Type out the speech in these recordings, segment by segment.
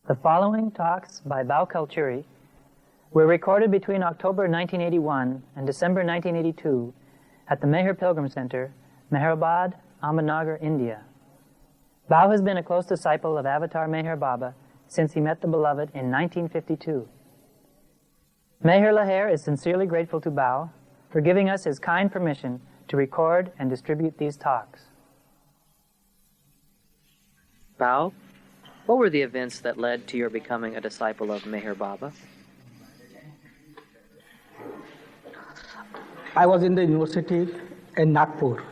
The following talks by Bhau Kalchuri were recorded between October 1981 and December 1982 at the Meherabad Pilgrim Center, Meherabad, Ahmednagar, India. Bhau has been a close disciple of Avatar Meher Baba since he met the beloved in 1952. Meher Lehar is sincerely grateful to Bhau for giving us his kind permission to record and distribute these talks. Bhau, what were the events that led to your becoming a disciple of Meher Baba? I was in the university in Nagpur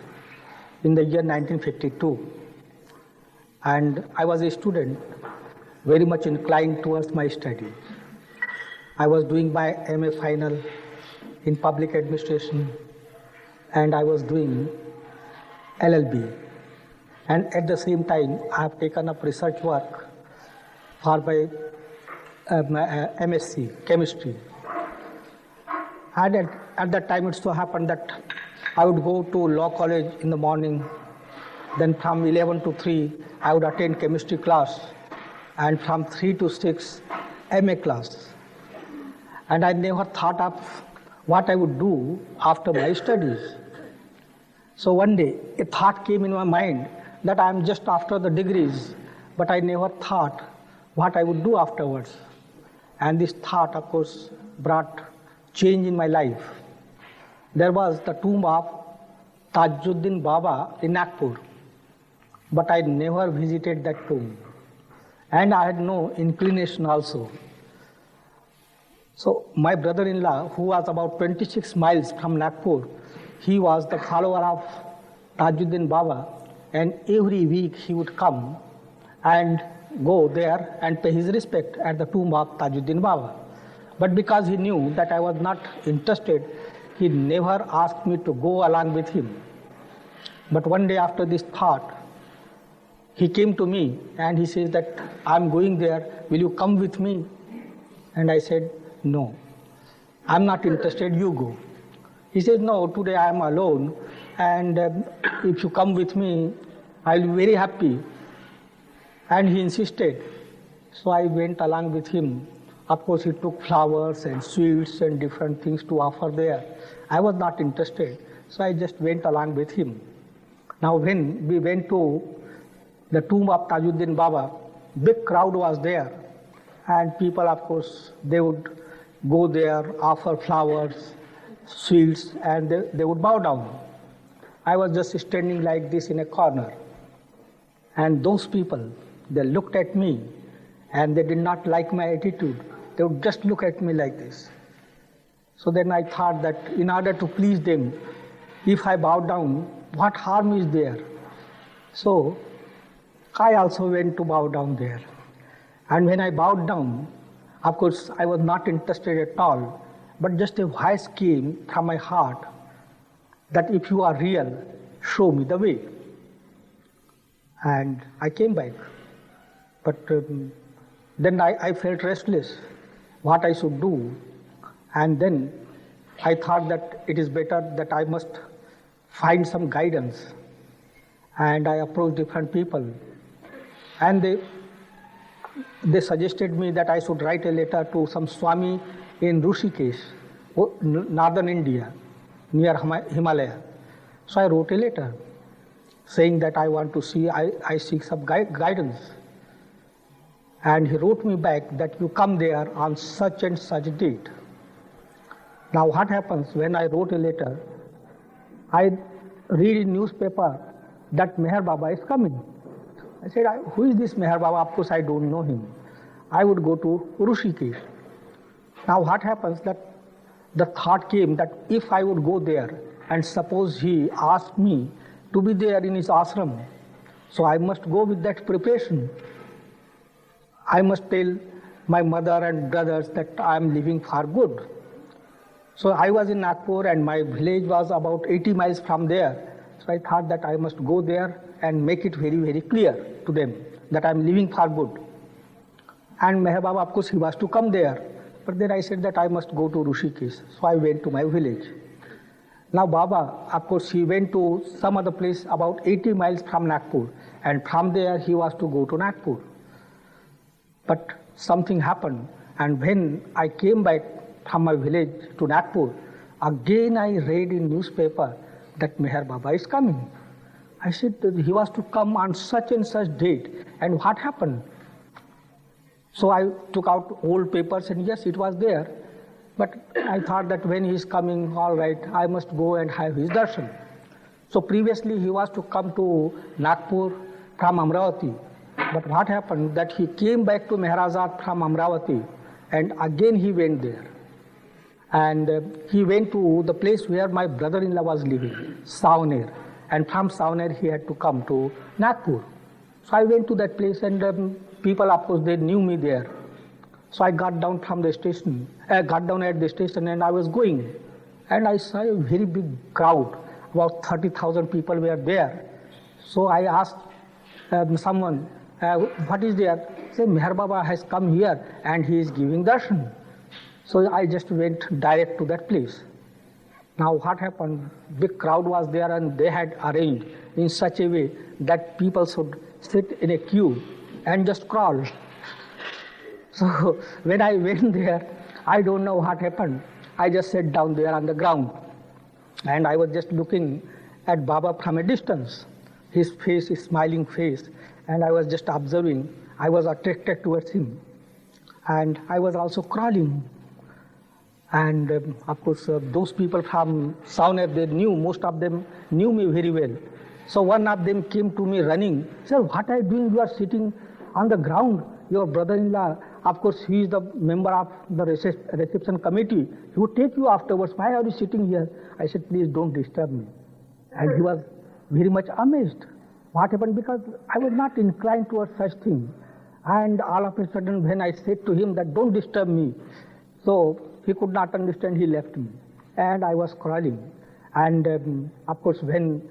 in the year 1952, and I was a student very much inclined towards my study. I was doing my MA final in public administration, and I was doing LLB. And at the same time, I have taken up research work for my MSc, chemistry. And at that time, it so happened that I would go to law college in the morning. Then from 11 to 3, I would attend chemistry class. And from 3 to 6, MA class. And I never thought of what I would do after my studies. So one day, a thought came in my mind that I am just after the degrees, but I never thought what I would do afterwards. And this thought, of course, brought change in my life. There was the tomb of Tajuddin Baba in Nagpur, but I never visited that tomb. And I had no inclination also. So my brother-in-law, who was about 26 miles from Nagpur, he was the follower of Tajuddin Baba, and every week he would come and go there and pay his respect at the tomb of Tajuddin Baba. But because he knew that I was not interested, he never asked me to go along with him. But one day after this thought, he came to me and he says that, I'm going there, will you come with me? And I said, no, I'm not interested, you go. He said, no, today I am alone, and if you come with me, I'll be very happy. And he insisted. So I went along with him. Of course, he took flowers and sweets and different things to offer there. I was not interested, so I just went along with him. Now when we went to the tomb of Tajuddin Baba, big crowd was there. And people, of course, they would go there, offer flowers, sweets, and they would bow down. I was just standing like this in a corner. And those people, they looked at me, and they did not like my attitude. They would just look at me like this. So then I thought that in order to please them, if I bow down, what harm is there? So I also went to bow down there. And when I bowed down, of course, I was not interested at all, but just a voice came from my heart that if you are real, show me the way. And I came back. But then I felt restless, what I should do. And then I thought that it is better that I must find some guidance. And I approached different people. And they suggested me that I should write a letter to some Swami in Rishikesh, northern India, near Himalaya. So I wrote a letter saying that I want to see, I seek some guidance. And he wrote me back that you come there on such and such date. Now what happens when I wrote a letter, I read in newspaper that Meher Baba is coming. I said, who is this Meher Baba? Of course I don't know him. I would go to Rishikesh. Now what happens that the thought came that if I would go there and suppose he asked me to be there in his ashram, so I must go with that preparation. I must tell my mother and brothers that I am living for good. So I was in Nagpur and my village was about 80 miles from there. So I thought that I must go there and make it very, very clear to them that I am living for good. And Meher Baba, of course, he was to come there. But then I said that I must go to Rishikesh. So I went to my village. Now Baba, of course, he went to some other place about 80 miles from Nagpur, and from there he was to go to Nagpur. But something happened. And when I came back from my village to Nagpur, again I read in newspaper that Meher Baba is coming. I said he was to come on such and such date, and what happened? So I took out old papers, and yes, it was there. But I thought that when he is coming, all right, I must go and have his darshan. So previously he was to come to Nagpur from Amravati. But what happened that he came back to Meherabad from Amravati, and again he went there. And he went to the place where my brother-in-law was living, Savner. And from Savner he had to come to Nagpur. So I went to that place, and people, of course, they knew me there. So I got down from the station, got down at the station, and I was going. And I saw a very big crowd, about 30,000 people were there. So I asked someone, what is there? Say, Meher Baba has come here and he is giving darshan. So I just went direct to that place. Now what happened? Big crowd was there, and they had arranged in such a way that people should sit in a queue and just crawl. So when I went there, I don't know what happened. I just sat down there on the ground, and I was just looking at Baba from a distance, his face, his smiling face, and I was just observing. I was attracted towards him, and I was also crawling. And of course, those people from Savner, they knew, most of them knew me very well. So one of them came to me running. Sir, what are you doing? You are sitting on the ground. Your brother-in-law, of course, he is the member of the reception committee. He would take you afterwards. Why are you sitting here? I said, please don't disturb me. And he was very much amazed. What happened? Because I was not inclined towards such things. And all of a sudden, when I said to him that don't disturb me, so he could not understand, he left me. And I was crawling. And of course, when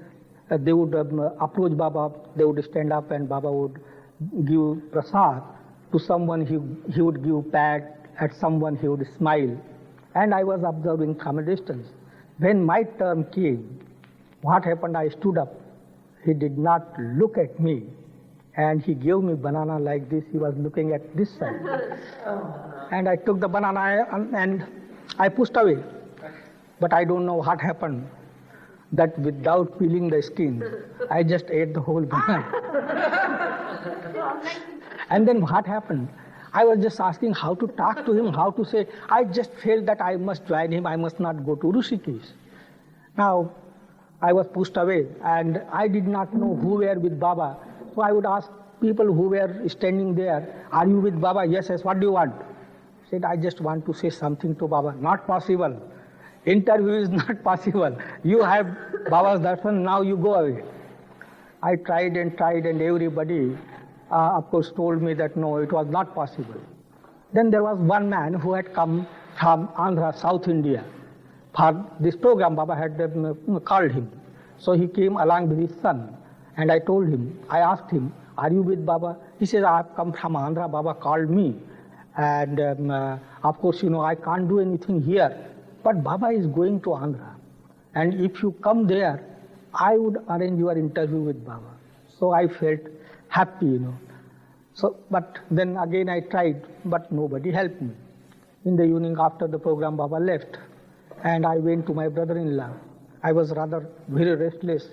they would approach Baba, they would stand up, and Baba would give prasad. To someone he would give pat, at someone he would smile. And I was observing from a distance. When my turn came, what happened? I stood up. He did not look at me, and he gave me banana like this. He was looking at this side. And I took the banana and I pushed away. But I don't know what happened, that without peeling the skin, I just ate the whole banana. And then what happened? I was just asking how to talk to him, how to say. I just felt that I must join him, I must not go to Rishikesh. Now, I was pushed away, and I did not know who were with Baba. So I would ask people who were standing there, are you with Baba? Yes, yes, what do you want? I said, I just want to say something to Baba. Not possible. Interview is not possible. You have Baba's darshan, now you go away. I tried, and everybody, of course, told me that no, it was not possible. Then there was one man who had come from Andhra, South India. For this program, Baba had called him. So he came along with his son. And I told him, I asked him, are you with Baba? He says, I have come from Andhra, Baba called me. And of course, I can't do anything here. But Baba is going to Andhra. And if you come there, I would arrange your interview with Baba. So I felt happy, So, but then again I tried, but nobody helped me. In the evening after the program, Baba left. And I went to my brother-in-law. I was rather very restless.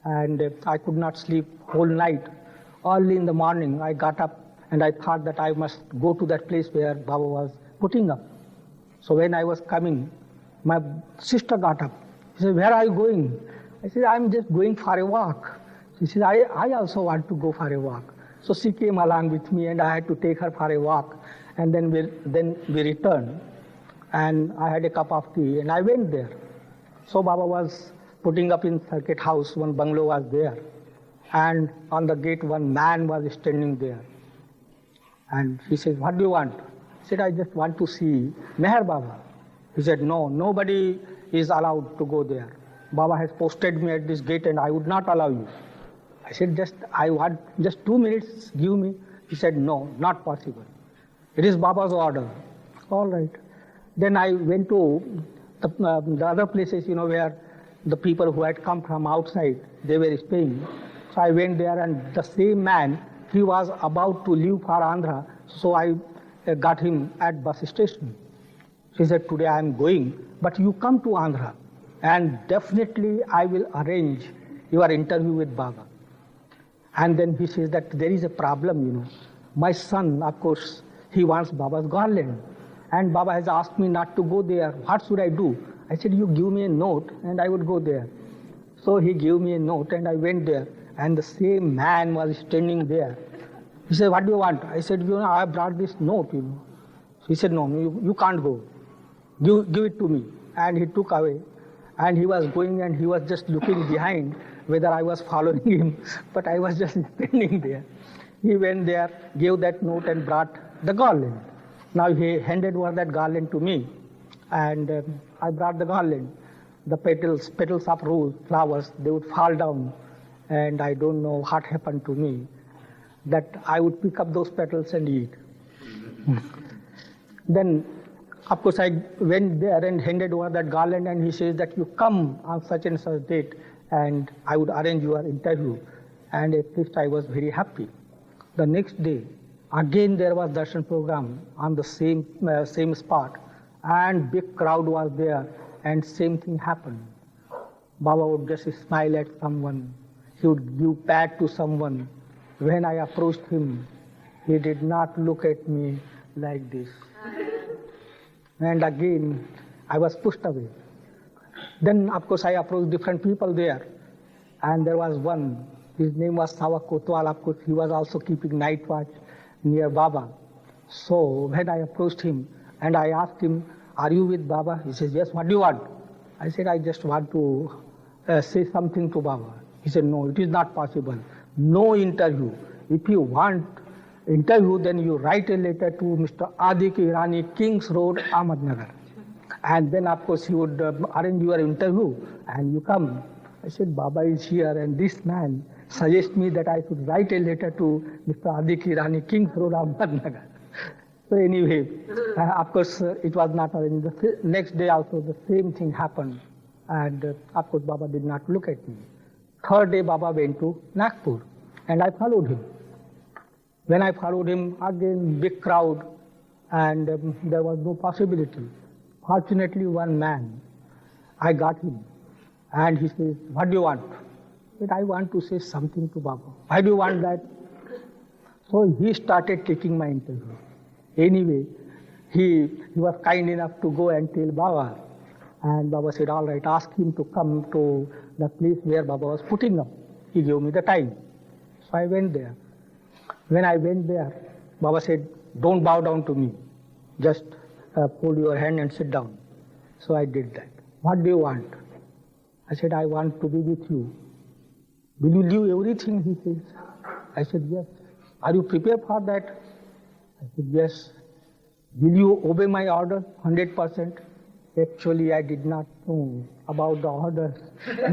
And I could not sleep whole night. Early in the morning, I got up and I thought that I must go to that place where Baba was putting up. So when I was coming, my sister got up. She said, where are you going? I said, I'm just going for a walk. She said, I also want to go for a walk. So she came along with me, and I had to take her for a walk. And then we returned. And I had a cup of tea, and I went there. So Baba was putting up in Circuit House, one bungalow was there. And on the gate, one man was standing there. And he said, what do you want? I said, I just want to see Meher Baba. He said, no, nobody is allowed to go there. Baba has posted me at this gate, and I would not allow you. I said, I want just 2 minutes, give me. He said, no, not possible. It is Baba's order. All right. Then I went to the other places, where the people who had come from outside, they were staying. So I went there, and the same man, he was about to leave for Andhra. So I got him at bus station. He said, today I am going, but you come to Andhra and definitely I will arrange your interview with Baba. And then he says that there is a problem, My son, of course, he wants Baba's garland. And Baba has asked me not to go there. What should I do? I said, you give me a note and I would go there. So he gave me a note and I went there. And the same man was standing there. He said, what do you want? I said, I brought this note, He said, no, you can't go. Give it to me. And he took away. And he was going and he was just looking behind whether I was following him. But I was just standing there. He went there, gave that note and brought the garland. Now he handed over that garland to me. And I brought the garland. The petals of rose flowers, they would fall down. And I don't know what happened to me, that I would pick up those petals and eat. Then, of course, I went there and handed over that garland, and he says that you come on such and such date, and I would arrange your interview. And at least I was very happy. The next day, again there was darshan program on the same spot, and big crowd was there, and same thing happened. Baba would just smile at someone. He would give pat to someone. When I approached him, he did not look at me like this. And again, I was pushed away. Then, of course, I approached different people there. And there was one, his name was Sawa Kotwal. Of course, he was also keeping night watch near Baba. So when I approached him and I asked him, are you with Baba? He says, yes, what do you want? I said, I just want to say something to Baba. He said, no, it is not possible. No interview. If you want interview, then you write a letter to Mr. Adik Irani, Kings Road, Ahmednagar. And then, of course, he would arrange your interview and you come. I said, Baba is here and this man suggests me that I should write a letter to Mr. Adik Irani, Kings Road, Ahmednagar. So anyway, of course, it was not arranged. The next day also the same thing happened. And of course, Baba did not look at me. Third day, Baba went to Nagpur, and I followed him. When I followed him, again, big crowd, and there was no possibility. Fortunately, one man, I got him, and he says, what do you want? I said, I want to say something to Baba. Why do you want that? So he started taking my interview. Anyway, he was kind enough to go and tell Baba. And Baba said, all right, ask him to come to the place where Baba was putting up. He gave me the time. So I went there. When I went there, Baba said, don't bow down to me. Just fold your hand and sit down. So I did that. What do you want? I said, I want to be with you. Will you leave everything? He says. I said, yes. Are you prepared for that? I said, yes. Will you obey my order 100%? Actually, I did not know about the orders,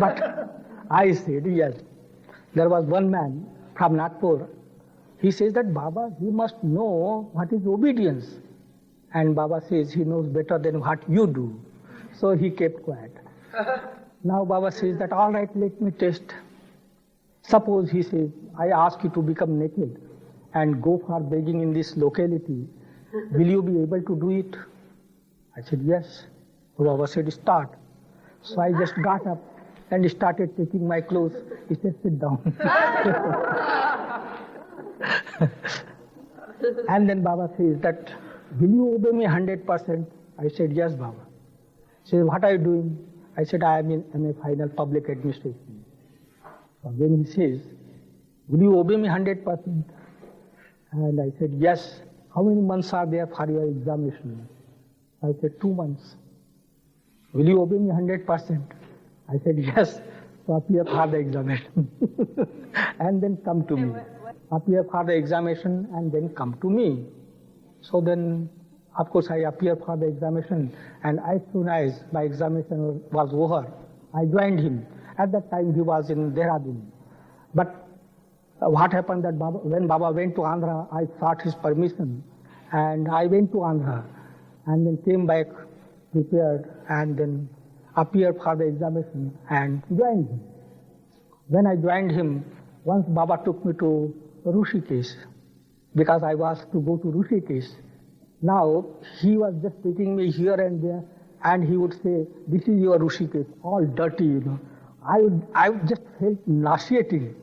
but I said yes. There was one man from Nagpur. He says that, Baba, he must know what is obedience. And Baba says he knows better than what you do. So he kept quiet. Now Baba says that, all right, let me test. Suppose, he says, I ask you to become naked and go for begging in this locality. Will you be able to do it? I said, yes. So Baba said, start. So I just got up and started taking my clothes. He said, sit down. And then Baba says that, will you obey me 100%? I said, yes, Baba. He says, what are you doing? I said, I am in MA Final Public Administration. So then he says, will you obey me 100%? And I said, yes. How many months are there for your examination? I said, 2 months. Will you obey me 100%? I said, yes. So appear for the examination. And then come to me. Appear for the examination and then come to me. So then, of course, I appeared for the examination. And as soon as my examination was over, I joined him. At that time, he was in Dehradun. But what happened that when Baba went to Andhra, I sought his permission. And I went to Andhra and then came back prepared and then appeared for the examination and joined him. When I joined him, once Baba took me to Rishikesh. because I was to go to Rishikesh. Now, he was just taking me here and there, and he would say, "This is your Rishikesh," all dirty, I just felt nauseating.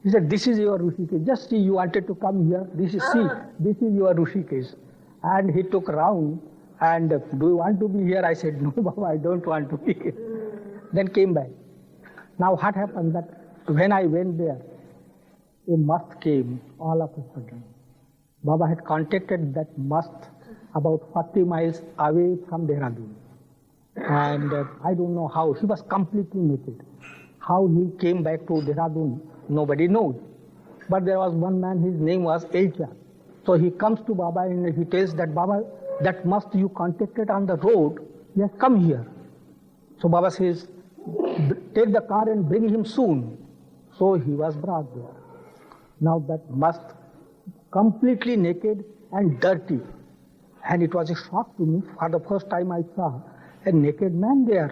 He said, "This is your Rishikesh. Just see, you wanted to come here. This is your Rishikesh." And he took round, and "Do you want to be here?" I said, "No, Baba, I don't want to be here." Then came back. Now, what happened that when I went there, a mast came all of a sudden. Baba had contacted that mast about 40 miles away from Dehradun. And I don't know how. He was completely naked. How he came back to Dehradun, nobody knows. But there was one man, his name was Elcha. So he comes to Baba and he tells that, "Baba, that mast you contacted on the road, he has come here." So Baba says, "Take the car and bring him soon." So he was brought there. Now that mast, completely naked and dirty. And it was a shock to me. For the first time I saw a naked man there.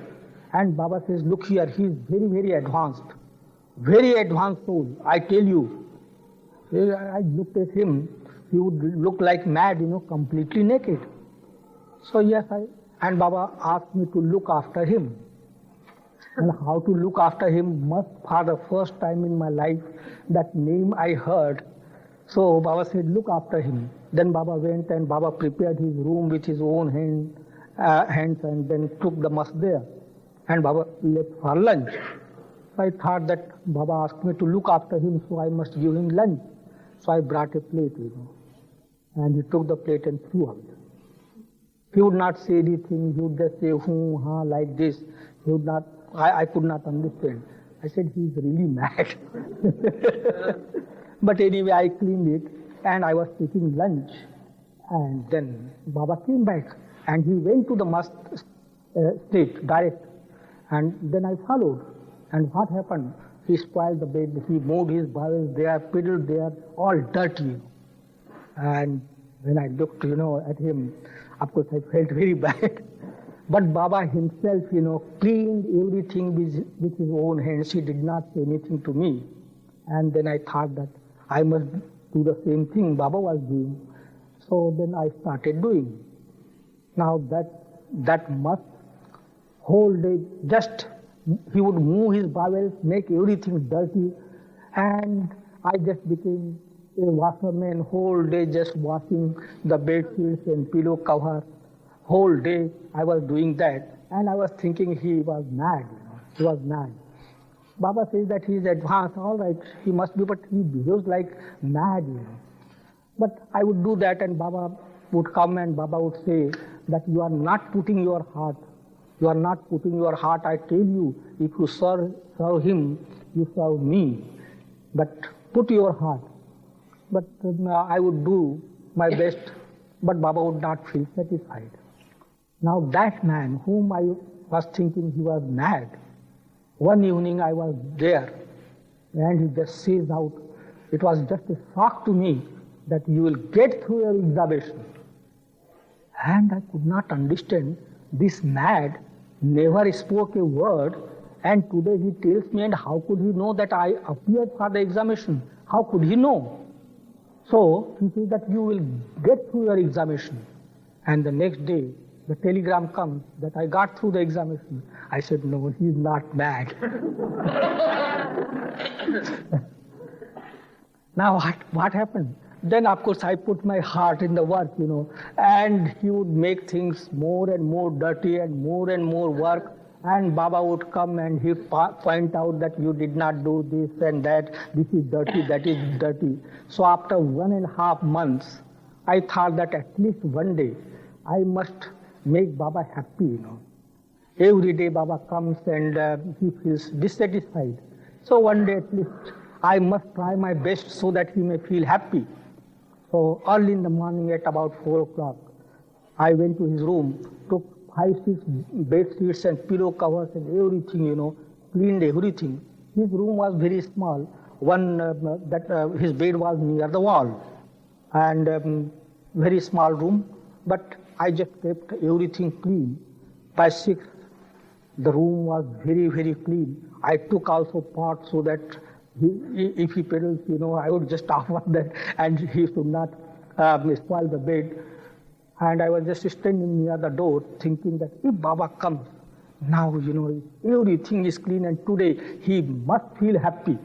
And Baba says, "Look here, he is very, very advanced. Very advanced soul, I tell you." I looked at him. He would look like mad, completely naked. So yes, and Baba asked me to look after him. And how to look after him, must for the first time in my life, that name I heard. So Baba said, "Look after him." Then Baba went and Baba prepared his room with his own hands and then took the mast there. And Baba left for lunch. So I thought that Baba asked me to look after him, so I must give him lunch. So I brought a plate, and he took the plate and threw out. He would not say anything. He would just say, "Hoo, ha," like this. He would not. I could not understand. I said, "He is really mad." But anyway, I cleaned it, and I was taking lunch. And then Baba came back, and he went to the mast straight, direct. And then I followed. And what happened? He spoiled the bed. He moved his bowels there, piddled there, all dirty. And when I looked, at him, of course I felt very bad. But Baba himself, cleaned everything with his own hands. He did not say anything to me. And then I thought that I must do the same thing Baba was doing. So then I started doing. Now that must whole day, just he would move his bowels, make everything dirty, and I just became a washerman whole day, just washing the bed sheets and pillow cover. Whole day I was doing that, and I was thinking he was mad. He was mad. Baba says that he is advanced. All right, he must be, but he behaves like mad. But I would do that, and Baba would come and Baba would say that you are not putting your heart. You are not putting your heart. I tell you, if you serve him, you serve me. But put your heart. But I would do my best, but Baba would not feel satisfied. Now that man, whom I was thinking he was mad, one evening I was there, and he just says out, it was just a shock to me that you will get through your examination. And I could not understand, this mad never spoke a word, and today he tells me, and how could he know that I appeared for the examination? How could he know? So he says that you will get through your examination. And the next day, the telegram comes that I got through the examination. I said, no, he's not mad. Now what happened? Then of course I put my heart in the work, and he would make things more and more dirty and more work. And Baba would come and he point out that you did not do this and that, this is dirty, that is dirty. So after 1.5 months, I thought that at least one day I must make Baba happy, Every day Baba comes and he feels dissatisfied. So one day at least I must try my best so that he may feel happy. So early in the morning at about 4 o'clock, I went to his room, took 5-6 bed sheets and pillow covers and everything, cleaned everything. His room was very small. His bed was near the wall, and very small room. But I just kept everything clean. By 6, the room was very, very clean. I took also pots so that If he pedals, I would just offer that, and he should not spoil the bed. And I was just standing near the door thinking that if Baba comes, now, everything is clean and today he must feel happy.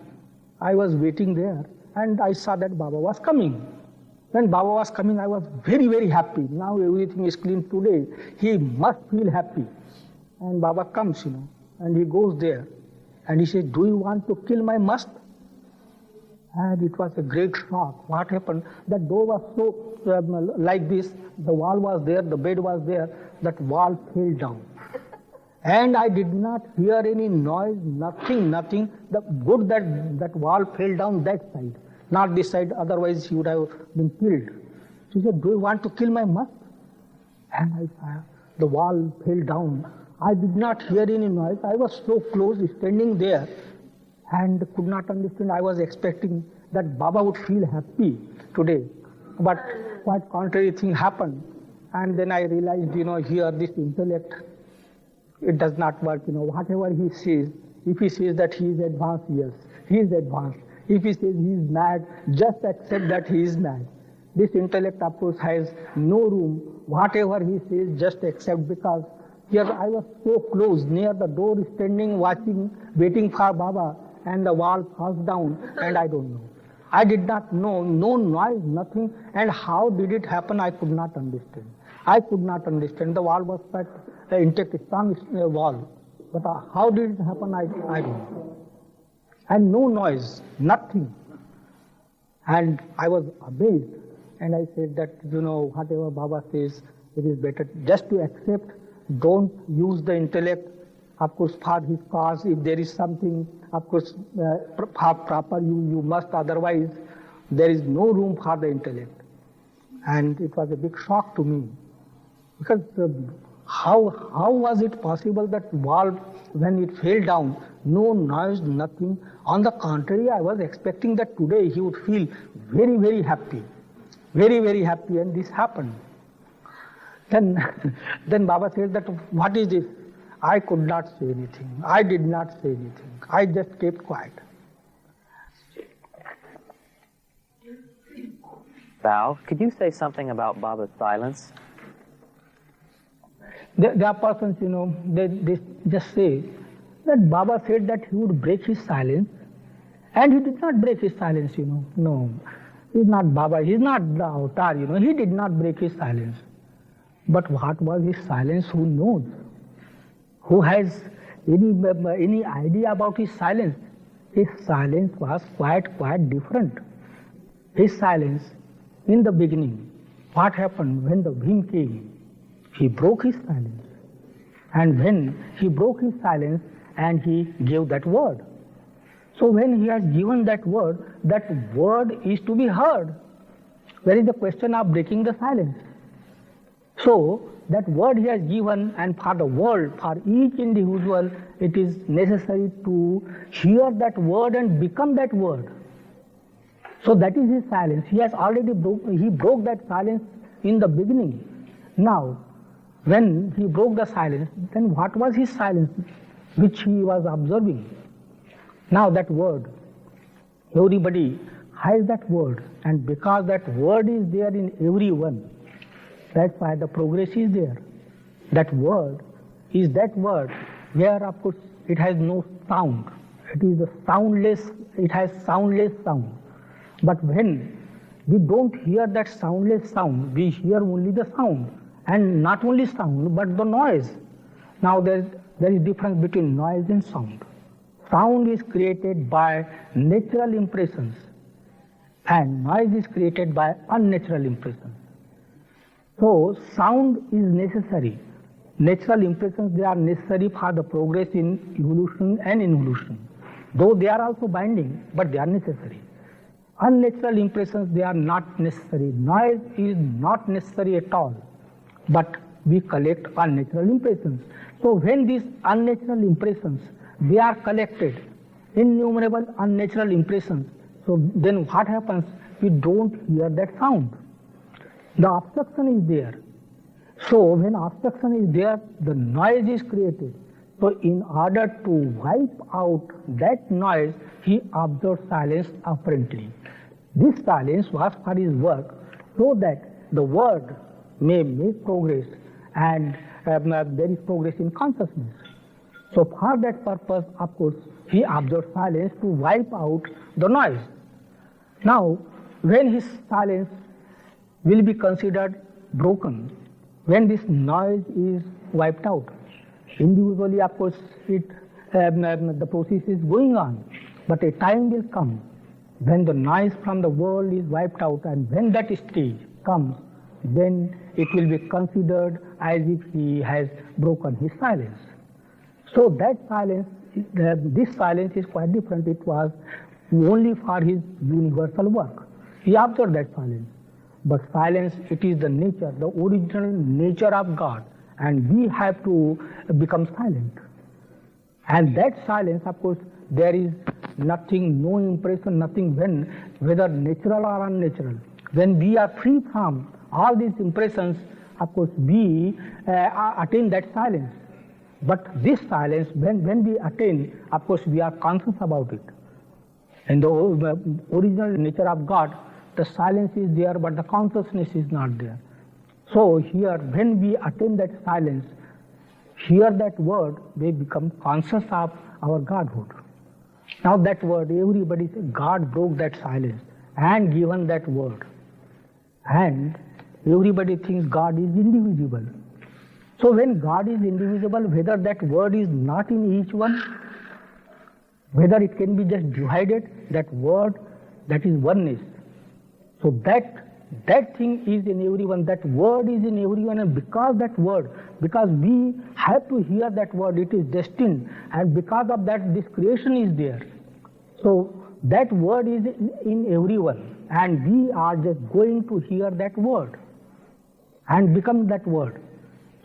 I was waiting there and I saw that Baba was coming. When Baba was coming, I was very, very happy. Now everything is clean today. He must feel happy. And Baba comes, and he goes there. And he says, do you want to kill my mast? And it was a great shock. What happened? The door was so like this. The wall was there, the bed was there. That wall fell down. And I did not hear any noise, nothing. The good that wall fell down that side, not this side, otherwise he would have been killed. She said, do you want to kill my mast? And the wall fell down. I did not hear any noise. I was so close, standing there, and could not understand. I was expecting that Baba would feel happy today. But quite contrary thing happened. And then I realized, here this intellect, it does not work. Whatever he says, if he says that he is advanced, yes, he is advanced. If he says he is mad, just accept that he is mad. This intellect, of course, has no room. Whatever he says, just accept, because here I was so close, near the door, standing, watching, waiting for Baba, and the wall falls down, and I don't know. I did not know, no noise, nothing, and how did it happen, I could not understand. The wall was quite intact, strong wall. But how did it happen, I don't know. And no noise, nothing. And I was amazed. And I said that, whatever Baba says, it is better just to accept. Don't use the intellect, of course, for his cause. If there is something, of course, proper, you must. Otherwise, there is no room for the intellect. And it was a big shock to me. Because how was it possible that wall, when it fell down, no noise, nothing? On the contrary, I was expecting that today he would feel very, very happy. Very, very happy, and this happened. Then Baba said that, what is this? I could not say anything. I did not say anything. I just kept quiet. Bhau, could you say something about Baba's silence? There are persons, they just say that Baba said that he would break his silence, and he did not break his silence, No, he's not Baba, he's not the avatar, he did not break his silence. But what was his silence? Who knows? Who has any idea about his silence? His silence was quite different. His silence, in the beginning, what happened when the wind came? He broke his silence. And when he broke his silence, and he gave that word. So when he has given that word is to be heard. Where is the question of breaking the silence? So that word he has given, and for the world, for each individual, it is necessary to hear that word and become that word. So that is his silence. He has already broke that silence in the beginning. Now, when he broke the silence, then what was his silence which he was observing? Now that word, everybody has that word, and because that word is there in everyone, that's why the progress is there. That word is that word where, of course, it has no sound. It is a soundless, it has soundless sound. But when we don't hear that soundless sound, we hear only the sound. And not only sound, but the noise. Now there is difference between noise and sound. Sound is created by natural impressions, and noise is created by unnatural impressions. So sound is necessary. Natural impressions, they are necessary for the progress in evolution and involution. Though they are also binding, but they are necessary. Unnatural impressions, they are not necessary. Noise is not necessary at all. But we collect unnatural impressions. So when these unnatural impressions, they are collected, innumerable unnatural impressions, so then what happens? We don't hear that sound. The obstruction is there. So when obstruction is there, the noise is created. So in order to wipe out that noise, he observed silence apparently. This silence was for his work, so that the word may make progress, and there is progress in consciousness. So for that purpose, of course, he observed silence to wipe out the noise. Now, when his silence will be considered broken, when this noise is wiped out, individually, of course, the process is going on, but a time will come when the noise from the world is wiped out, and when that stage comes, then it will be considered as if he has broken his silence. So that silence, this silence is quite different. It was only for his universal work. He observed that silence. But silence, it is the nature, the original nature of God, and we have to become silent. And that silence, of course, there is nothing, no impression, nothing whether natural or unnatural. When we are free from all these impressions, of course, we attain that silence. But this silence, when we attain, of course, we are conscious about it. In the original nature of God, the silence is there, but the consciousness is not there. So here, when we attain that silence, hear that word, they become conscious of our Godhood. Now that word, everybody says, God broke that silence and given that word. And everybody thinks God is indivisible. So when God is indivisible, whether that word is not in each one, whether it can be just divided, that word, that is oneness. So that thing is in everyone, that word is in everyone, and because that word, because we have to hear that word, it is destined, and because of that, this creation is there. So that word is in everyone, and we are just going to hear that word and become that word.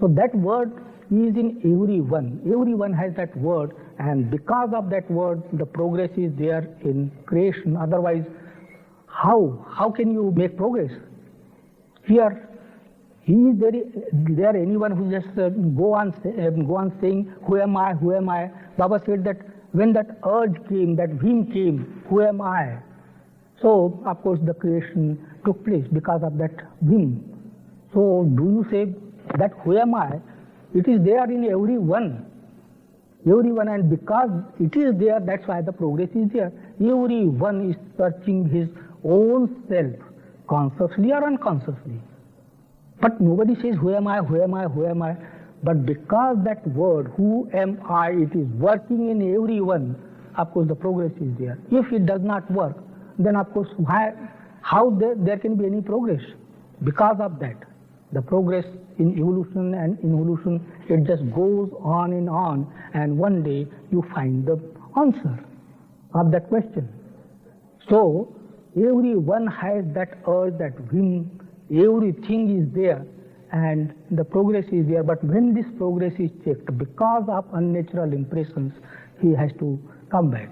So that word is in everyone. Everyone has that word, and because of that word, the progress is there in creation. Otherwise, how can you make progress? Here, is there anyone who just go on saying, who am I, who am I? Baba said that when that urge came, that whim came, who am I? So, of course, the creation took place because of that whim. So, do you say that who am I? It is there in everyone. Everyone, and because it is there, that's why the progress is there. Everyone is searching his own self, consciously or unconsciously. But nobody says, who am I, who am I, who am I? But because that word, who am I, it is working in everyone, of course the progress is there. If it does not work, then of course, how there can be any progress? Because of that, the progress in evolution and involution, it just goes on, and one day you find the answer of that question. So, everyone has that urge, that whim, everything is there, and the progress is there. But when this progress is checked, because of unnatural impressions, he has to come back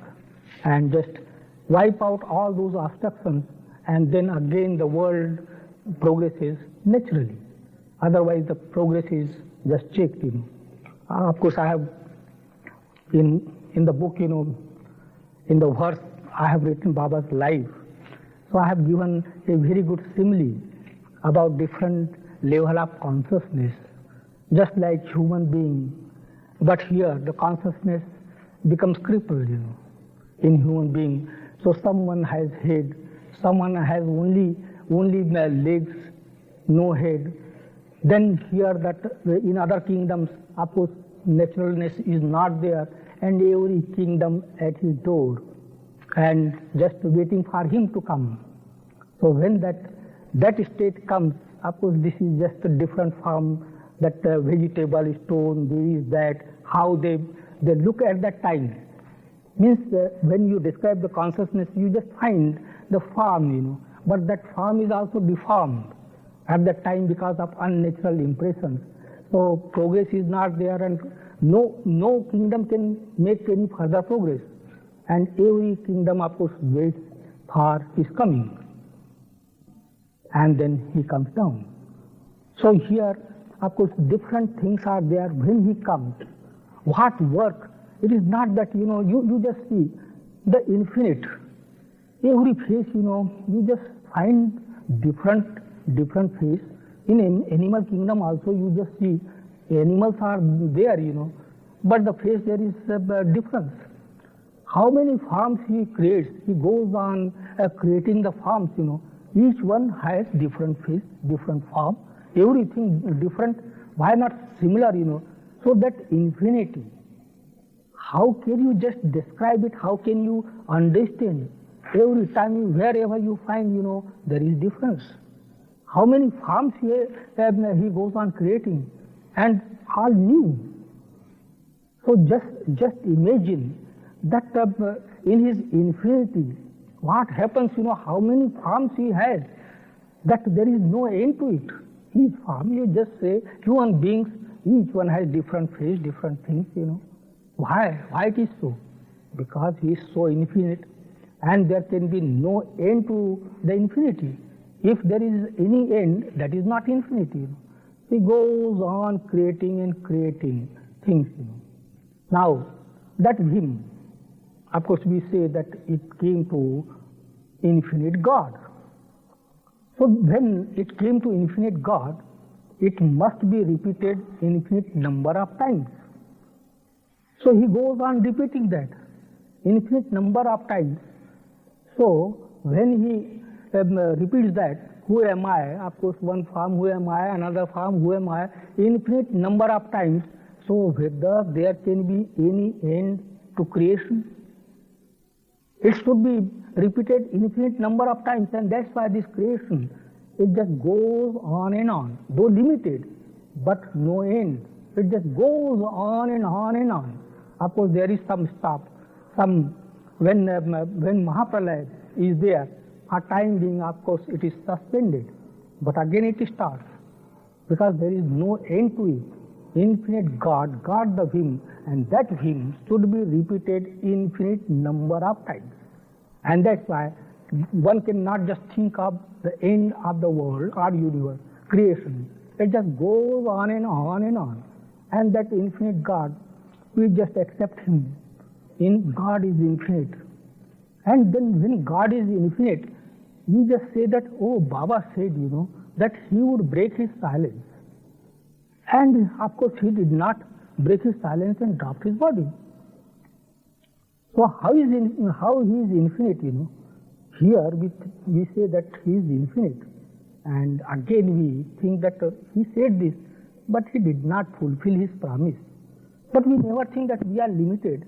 and just wipe out all those obstructions, and then again the world progresses naturally. Otherwise, the progress is just checked. Of course, I have in the book, in the verse, I have written Baba's life. So I have given a very good simile about different level of consciousness, just like human being. But here, the consciousness becomes crippled, in human being. So someone has head, someone has only legs, no head. Then here that in other kingdoms, of course, naturalness is not there, and every kingdom at his door, and just waiting for him to come. So when that state comes, of course, this is just a different form, that vegetable, stone, this, that, how they look at that time. Means when you describe the consciousness, you just find the form, but that form is also deformed at that time because of unnatural impressions. So progress is not there, and no kingdom can make any further progress. And every kingdom, of course, waits for his coming. And then he comes down. So here, of course, different things are there when he comes. what work. It is not that, you just see the infinite. Every face, you just find different face. In animal kingdom also, you just see animals are there, but the face there is a difference. How many forms he creates? He goes on creating the forms, Each one has different face, different form, everything different. Why not similar, So that infinity, how can you just describe it? How can you understand? Every time, wherever you find, there is difference. How many forms he goes on creating, and all new. So just imagine that in his infinity, what happens, how many forms he has, that there is no end to it. Each form, you just say, human beings, each one has different face, different things, Why it is so? Because he is so infinite, and there can be no end to the infinity. If there is any end, that is not infinity. He goes on creating and creating things. Now, that hymn, of course, we say that it came to infinite God. So when it came to infinite God, it must be repeated infinite number of times. So he goes on repeating that infinite number of times. So when he repeats that, who am I? Of course, one form, who am I? Another form, who am I? Infinite number of times. So whether there can be any end to creation, it should be repeated infinite number of times, and that's why this creation, it just goes on and on, though limited, but no end. It just goes on and on and on. Of course, there is some stop. When Mahapralaya is there, for time being, of course, it is suspended, but again it starts, because there is no end to it. Infinite God, the hymn, and that hymn should be repeated infinite number of times. And that's why one cannot just think of the end of the world or universe, creation. It just goes on and on and on. And that infinite God, we just accept him. God is infinite. And then when God is infinite, we just say that, oh, Baba said, that he would break his silence. And of course, he did not break his silence and drop his body. So how he is infinite, Here we say that he is infinite. And again we think that he said this, but he did not fulfill his promise. But we never think that we are limited.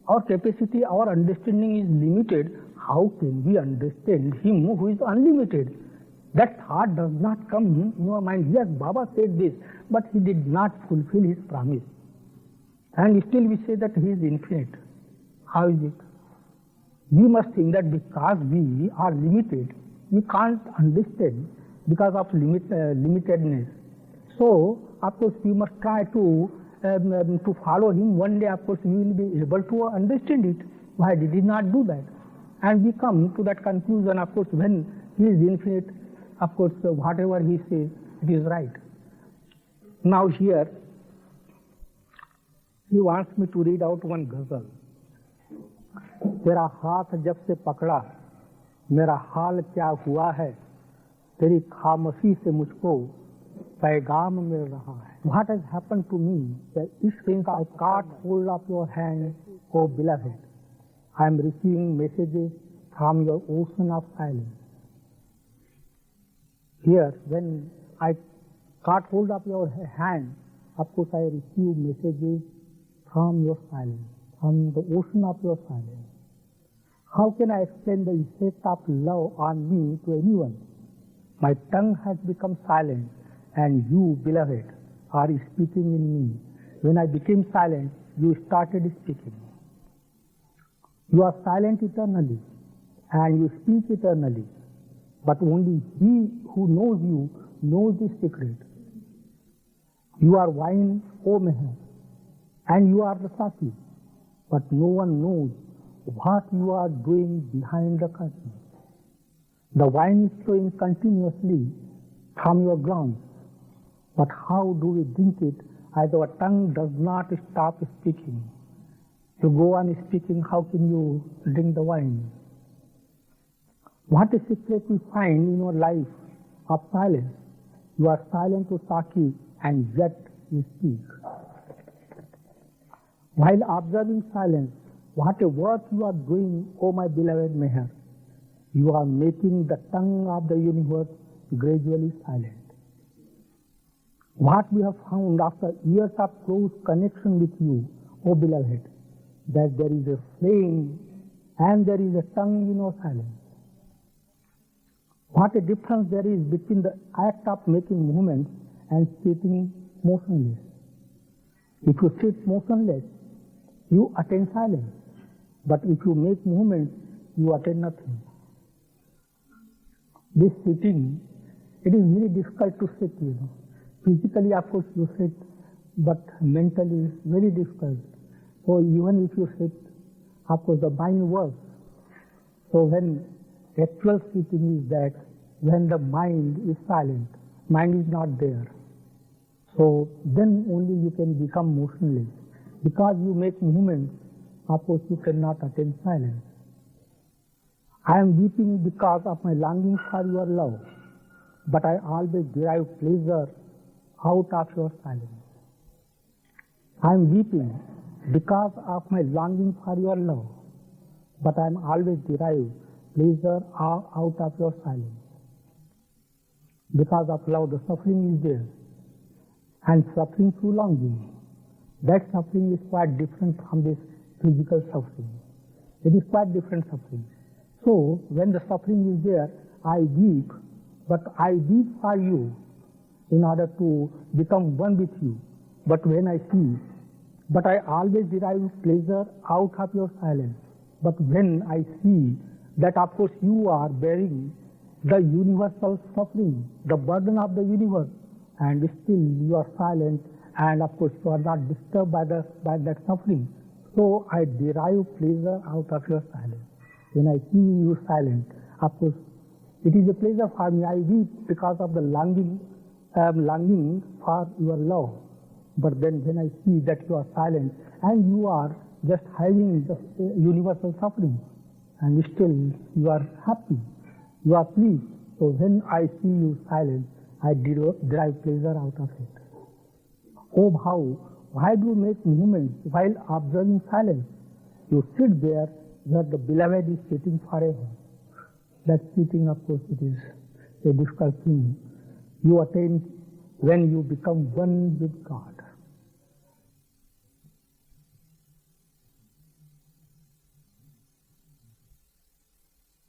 Our capacity, our understanding is limited. How can we understand him who is unlimited? That thought does not come in our mind. Yes, Baba said this, but he did not fulfill his promise. And still we say that he is infinite. How is it? We must think that because we are limited, we can't understand because of limitedness. So, of course, we must try to follow him. One day, of course, we will be able to understand it. Why did he not do that? And we come to that conclusion, of course, when he is infinite, of course, whatever he says, it is right. Now here, he wants me to read out one ghazal. तेरा हाथ जब से पकड़ा मेरा हाल क्या हुआ है तेरी खामोशी से मुझको पैगाम मिल रहा है. What has happened to me that since I caught hold of your hand, oh beloved, I am receiving messages from your ocean of silence. Here, when I caught hold of your hand, of course I receive messages from your silence, from the ocean of your silence. How can I explain the effect of love on me to anyone? My tongue has become silent, and you, beloved, are speaking in me. When I became silent, you started speaking. You are silent eternally, and you speak eternally. But only he who knows you knows the secret. You are wine, O Meher, and you are the Saki, but no one knows what you are doing behind the curtain. The wine is flowing continuously from your grounds, but how do we drink it as our tongue does not stop speaking. You go on speaking, how can you drink the wine? What a secret we find in your life of silence. You are silent to Saki and yet you speak. While observing silence, what a work you are doing, O my beloved Meher. You are making the tongue of the universe gradually silent. What we have found after years of close connection with you, O beloved, that there is a flame and there is a tongue in your silence. What a difference there is between the act of making movements and sitting motionless. If you sit motionless, you attain silence. But if you make movements, you attain nothing. This sitting, it is very difficult to sit, Physically, of course, you sit, but mentally, it's very difficult. So even if you sit, of course, the mind works. So when actual sitting is that when the mind is silent, mind is not there. So then only you can become motionless. Because you make movements, of course you cannot attain silence. I am weeping because of my longing for your love, but I always derive pleasure out of your silence. I am weeping because of my longing for your love, but I am always derive pleasure out of your silence. Because of love, the suffering is there, and suffering through longing. That suffering is quite different from this physical suffering. It is quite different suffering. So, when the suffering is there, I weep, but I weep for you in order to become one with you. But when I see, but I always derive pleasure out of your silence. But when I see that of course you are bearing the universal suffering, the burden of the universe, and still you are silent, and of course you are not disturbed by that suffering. So I derive pleasure out of your silence. When I see you silent, of course it is a pleasure for me. I weep because of the longing for your love. But then when I see that you are silent and you are just having the universal suffering, and still you are happy, you are pleased. So when I see you silent, I derive pleasure out of it. Oh Bhau, why do you make movements while observing silence? You sit there where the beloved is sitting forever. That sitting, of course, it is a difficult thing. You attain when you become one with God.